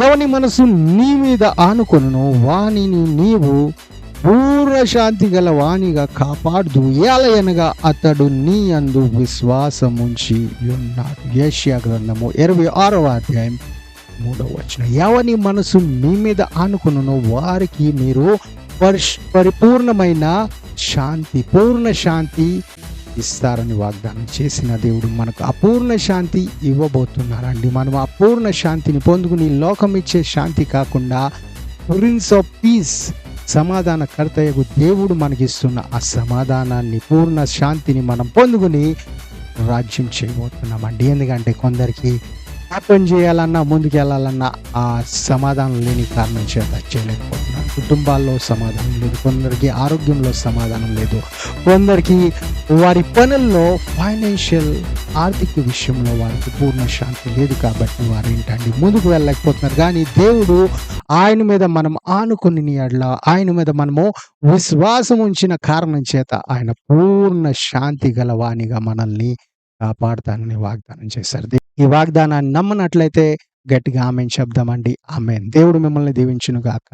ఎవని మనసు నీ మీద ఆనుకొనునో వానిని నీవు పూర్ణ శాంతి గల వాణిగా కాపాడుదు, ఏలయనగా అతడు నీ యందు విశ్వాసముంచి ఉన్నాడు. యెషయా గ్రంథము 26వ అధ్యాయం 3వ వచనం. ఎవని మనసు మీ మీద ఆనుకొనునో వారికి మీరు పరిపూర్ణమైన శాంతి, పూర్ణ శాంతి ఇస్తారని వాగ్దానం చేసిన దేవుడు మనకు అపూర్ణ శాంతి ఇవ్వబోతున్నారండి. మనం అపూర్ణ శాంతిని పొందుకుని లోకం ఇచ్చే శాంతి కాకుండా ప్రిన్స్ ఆఫ్ పీస్, సమాధానకర్తయగు దేవుడు మనకిస్తున్న ఆ సమాధానాన్ని, పూర్ణ శాంతిని మనం పొందుకుని రాజ్యం చేయబోతున్నామండి. ఎందుకంటే కొందరికి పని చేయాలన్నా, ముందుకు వెళ్ళాలన్నా ఆ సమాధానం లేని కారణం చేత చేయలేకపోతున్నారు. కుటుంబాల్లో సమాధానం లేదు, కొందరికి ఆరోగ్యంలో సమాధానం లేదు, కొందరికి వారి పనుల్లో ఫైనాన్షియల్ ఆర్థిక విషయంలో వారికి పూర్ణ శాంతి లేదు. కాబట్టి వారు ఏంటండి ముందుకు వెళ్ళలేకపోతున్నారు. కానీ దేవుడు ఆయన మీద మనం ఆనుకుని ఎడల, ఆయన మీద మనము విశ్వాసం ఉంచిన కారణం చేత ఆయన పూర్ణ శాంతి గల వానిగా మనల్ని కాపాడుతానని వాగ్దానం చేశారు. ఈ వాగ్దానాన్ని నమ్మనట్లయితే గట్టిగా ఆమేన్ చెప్దామండి. ఆమేన్. దేవుడు మిమ్మల్ని దీవించును గాక.